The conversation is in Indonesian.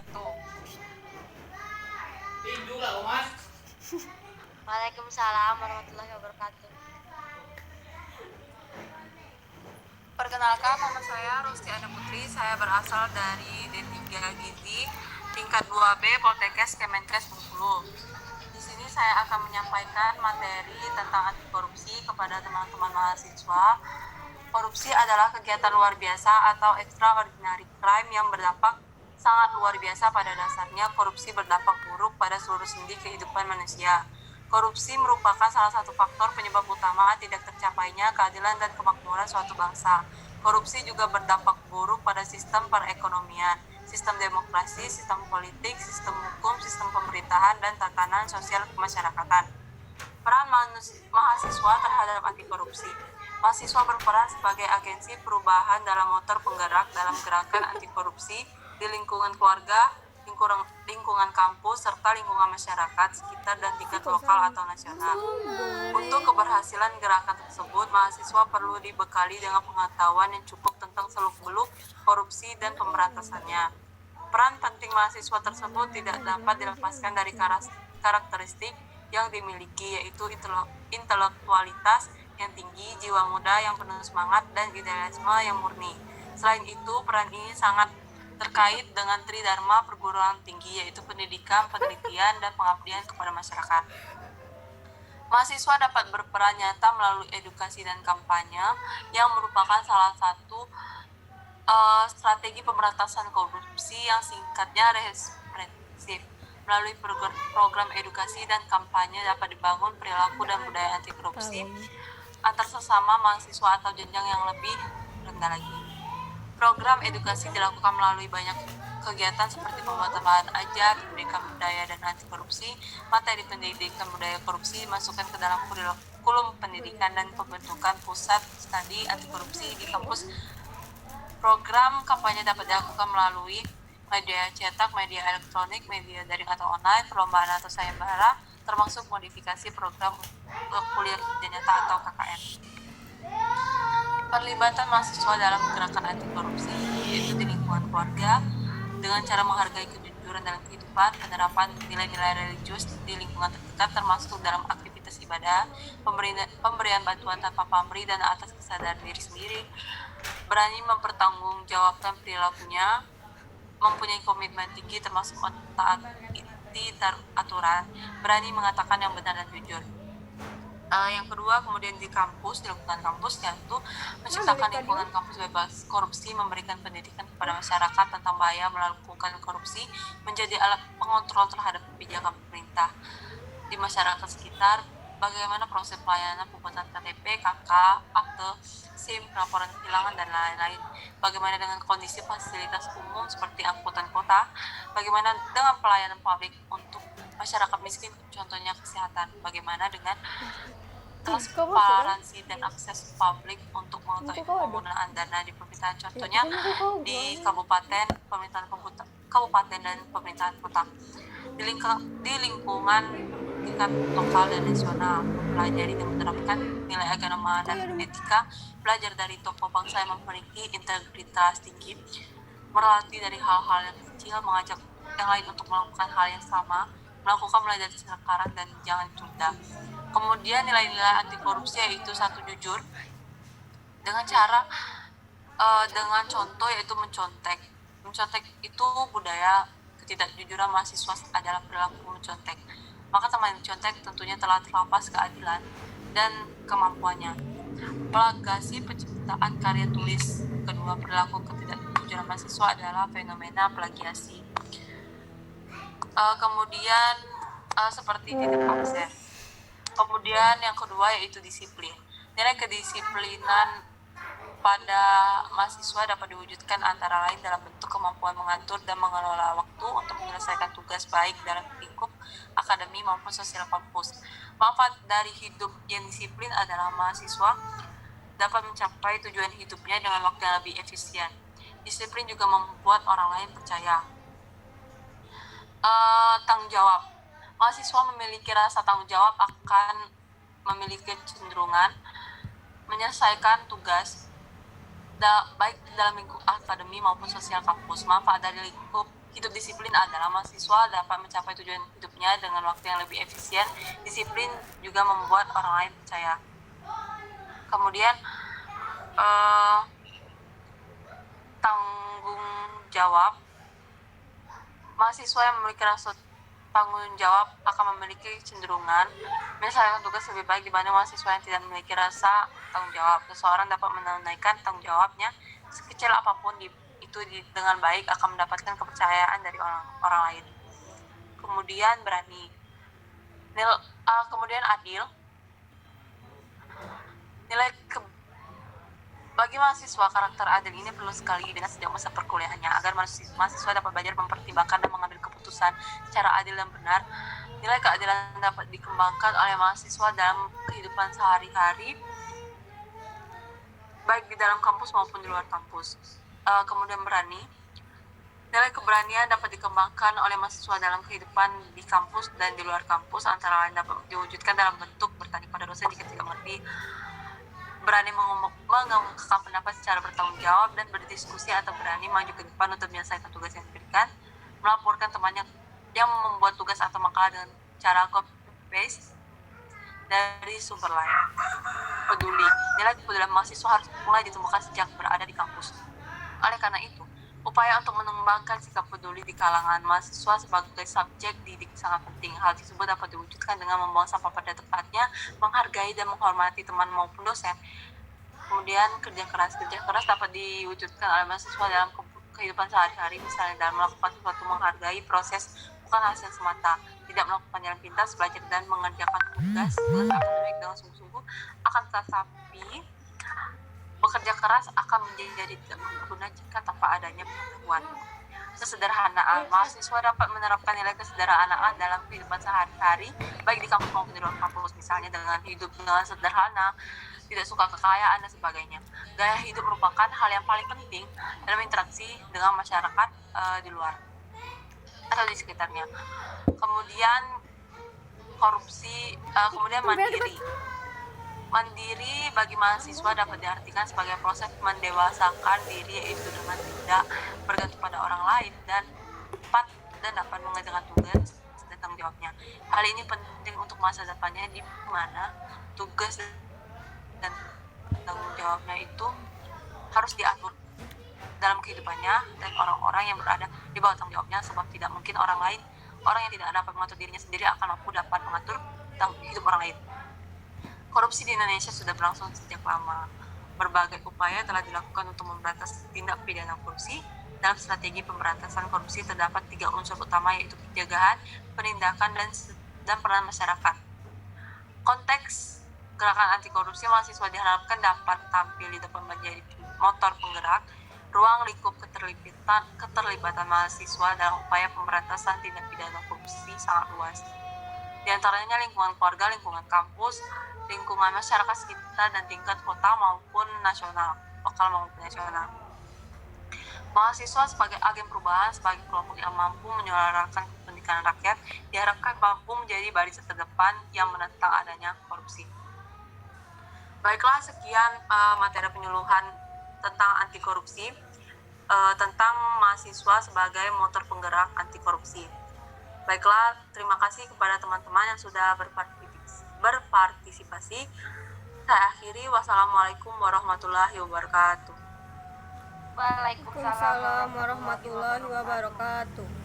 wabarakatuh. Waalaikumsalam warahmatullahi wabarakatuh. Perkenalkan, nama saya Rusti Ana Putri. Saya berasal dari D3 Gizi, tingkat 2B Poltekkes Kemenkes Bengkulu. Di sini saya akan menyampaikan materi tentang anti korupsi kepada teman-teman mahasiswa. Korupsi adalah kegiatan luar biasa atau extraordinary crime yang berdampak sangat luar biasa. Pada dasarnya, korupsi berdampak buruk pada seluruh sendi kehidupan manusia. Korupsi merupakan salah satu faktor penyebab utama tidak tercapainya keadilan dan kemakmuran suatu bangsa. Korupsi juga berdampak buruk pada sistem perekonomian, sistem demokrasi, sistem politik, sistem hukum, sistem pemerintahan, dan tatanan sosial kemasyarakatan. Peran mahasiswa terhadap anti korupsi. Mahasiswa berperan sebagai agensi perubahan dalam motor penggerak dalam gerakan anti korupsi di lingkungan keluarga, lingkungan kampus, serta lingkungan masyarakat sekitar dan tingkat lokal atau nasional. Untuk keberhasilan gerakan tersebut, mahasiswa perlu dibekali dengan pengetahuan yang cukup tentang seluk-beluk korupsi dan pemberantasannya. Peran penting mahasiswa tersebut tidak dapat dilepaskan dari karakteristik yang dimiliki, yaitu intelektualitas yang tinggi, jiwa muda yang penuh semangat, dan idealisme yang murni. Selain itu, peran ini sangat terkait dengan tridharma perguruan tinggi, yaitu pendidikan, penelitian, dan pengabdian kepada masyarakat. Mahasiswa dapat berperan nyata melalui edukasi dan kampanye yang merupakan salah satu strategi pemberantasan korupsi yang singkatnya represif. Melalui program edukasi dan kampanye dapat dibangun perilaku dan budaya anti korupsi antar sesama mahasiswa atau jenjang yang lebih rendah lagi. Program edukasi dilakukan melalui banyak kegiatan seperti pembuatan bahan ajar, pendidikan budaya dan anti korupsi, materi pendidikan budaya korupsi dimasukkan ke dalam kurikulum pendidikan, dan pembentukan pusat studi anti korupsi di kampus. Program kampanye dapat dilakukan melalui media cetak, media elektronik, media daring atau online, perlombaan atau sayembara, termasuk modifikasi program kuliah kerja nyata atau KKN. Perlibatan mahasiswa dalam gerakan anti korupsi, yaitu di lingkungan keluarga, dengan cara menghargai kejujuran dalam kehidupan, penerapan nilai-nilai religius di lingkungan terdekat, termasuk dalam aktivitas ibadah, pemberian bantuan tanpa pamrih dan atas kesadaran diri sendiri, berani mempertanggungjawabkan perilakunya, mempunyai komitmen tinggi termasuk mentaati aturan, berani mengatakan yang benar dan jujur. Yang kedua, kemudian di kampus, di lingkungan kampus, yaitu menciptakan lingkungan kampus bebas korupsi, memberikan pendidikan kepada masyarakat tentang bahaya melakukan korupsi, menjadi alat pengontrol terhadap kebijakan pemerintah di masyarakat sekitar, bagaimana proses pelayanan pembuatan KTP, KK, akte, SIM, laporan kehilangan, dan lain-lain. Bagaimana dengan kondisi fasilitas umum seperti angkutan kota, bagaimana dengan pelayanan publik untuk masyarakat miskin, contohnya kesehatan, bagaimana dengan transparansi dan akses publik untuk mengetahui penggunaan dana di pemerintahan, contohnya di kabupaten, pemerintahan kabupaten dan pemerintahan kota. Di lingkungan tingkat lokal dan nasional, mempelajari dan menerapkan nilai agama dan etika, belajar dari tokoh bangsa yang memiliki integritas tinggi, berlatih dari hal-hal yang kecil, mengajak yang lain untuk melakukan hal yang sama, melakukan mulai dari sekarang dan jangan tunda. Kemudian nilai-nilai anti korupsi yaitu satu, jujur dengan cara dengan contoh, yaitu mencontek. Mencontek itu budaya ketidakjujuran mahasiswa adalah perilaku mencontek. Maka teman mencontek tentunya telah terlepas keadilan dan kemampuannya. Plagiasi penciptaan karya tulis. Kedua, perilaku ketidakjujuran mahasiswa adalah fenomena plagiasi. Kemudian seperti tidak absen. Kemudian yang kedua yaitu disiplin. Nilai kedisiplinan pada mahasiswa dapat diwujudkan antara lain dalam bentuk kemampuan mengatur dan mengelola waktu untuk menyelesaikan tugas baik dalam lingkup akademi maupun sosial kampus. Manfaat dari hidup yang disiplin adalah mahasiswa dapat mencapai tujuan hidupnya dengan waktu yang lebih efisien. Disiplin juga membuat orang lain percaya. Tanggung jawab. Mahasiswa memiliki rasa tanggung jawab akan memiliki kecenderungan menyelesaikan tugas baik dalam lingkup akademi maupun sosial kampus. Manfaat dari lingkup hidup disiplin adalah mahasiswa dapat mencapai tujuan hidupnya dengan waktu yang lebih efisien. Disiplin juga membuat orang lain percaya. Kemudian tanggung jawab. Mahasiswa yang memiliki rasa tanggung jawab akan memiliki cenderungan menyelesaikan tugas lebih baik dibanding mahasiswa yang tidak memiliki rasa tanggung jawab. Seseorang dapat menunaikan tanggung jawabnya sekecil apapun dengan baik akan mendapatkan kepercayaan dari orang lain. Kemudian berani. Kemudian adil. Bagi mahasiswa, karakter adil ini perlu sekali dengan sejak masa perkuliahannya agar mahasiswa dapat belajar mempertimbangkan dan mengambil keputusan secara adil dan benar. Nilai keadilan dapat dikembangkan oleh mahasiswa dalam kehidupan sehari-hari, baik di dalam kampus maupun di luar kampus. Kemudian berani. Nilai keberanian dapat dikembangkan oleh mahasiswa dalam kehidupan di kampus dan di luar kampus, antara lain dapat diwujudkan dalam bentuk bertanya pada dosen jika tidak mengerti, berani mengungkapkan pendapat secara bertanggung jawab dan berdiskusi atau berani maju ke depan untuk menyelesaikan tugas yang diberikan, melaporkan temannya yang membuat tugas atau makalah dengan cara copy-paste dari sumber lain. Peduli. Nilai kepedulian mahasiswa harus mulai ditemukan sejak berada di kampus. Oleh karena itu, upaya untuk mengembangkan sikap peduli di kalangan mahasiswa sebagai subjek didik sangat penting. Hal tersebut dapat diwujudkan dengan membuang sampah pada tempatnya, menghargai dan menghormati teman maupun dosen. Kemudian kerja keras dapat diwujudkan oleh mahasiswa dalam kehidupan sehari-hari, misalnya dalam melakukan sesuatu, menghargai proses bukan hasil semata, tidak melakukan jalan pintas, belajar dan mengerjakan tugas akademik dengan sungguh-sungguh. Akan tetapi bekerja keras akan menjadi tidak berguna jika tanpa adanya pengetahuan. Kesederhanaan. Mahasiswa dapat menerapkan nilai kesederhanaan dalam kehidupan sehari-hari, baik di kampus maupun di luar kampus, misalnya dengan hidup dengan sederhana, tidak suka kekayaan dan sebagainya. Gaya hidup merupakan hal yang paling penting dalam interaksi dengan masyarakat di luar atau di sekitarnya. Kemudian kemudian mandiri bagi mahasiswa dapat diartikan sebagai proses mendewasakan diri, yaitu dengan tidak bergantung pada orang lain dan dapat mengerjakan tugas dan tanggung jawabnya. Hal ini penting untuk masa depannya, di mana tugas dan tanggung jawabnya itu harus diatur dalam kehidupannya dan orang-orang yang berada di bawah tanggung jawabnya, sebab tidak mungkin orang yang tidak dapat mengatur dirinya sendiri akan mampu dapat mengatur hidup orang lain. Korupsi di Indonesia sudah berlangsung sejak lama. Berbagai upaya telah dilakukan untuk memberantas tindak pidana korupsi. Dalam strategi pemberantasan korupsi terdapat 3 unsur utama, yaitu pencegahan, penindakan, dan peran masyarakat. Konteks gerakan anti korupsi, mahasiswa diharapkan dapat tampil di depan menjadi motor penggerak ruang lingkup keterlibatan mahasiswa dalam upaya pemberantasan tindak pidana korupsi sangat luas. Di antaranya lingkungan keluarga, lingkungan kampus, lingkungan masyarakat sekitar, dan tingkat kota maupun nasional, lokal maupun nasional. Mahasiswa sebagai agen perubahan, sebagai kelompok yang mampu menyuarakan kepentingan rakyat, diharapkan mampu menjadi barisan terdepan yang menentang adanya korupsi. Baiklah, sekian materi penyuluhan tentang anti korupsi, tentang mahasiswa sebagai motor penggerak anti korupsi. Baiklah, terima kasih kepada teman-teman yang sudah berpartisipasi. Saya akhiri. Wassalamualaikum warahmatullahi wabarakatuh. Waalaikumsalam warahmatullahi wabarakatuh.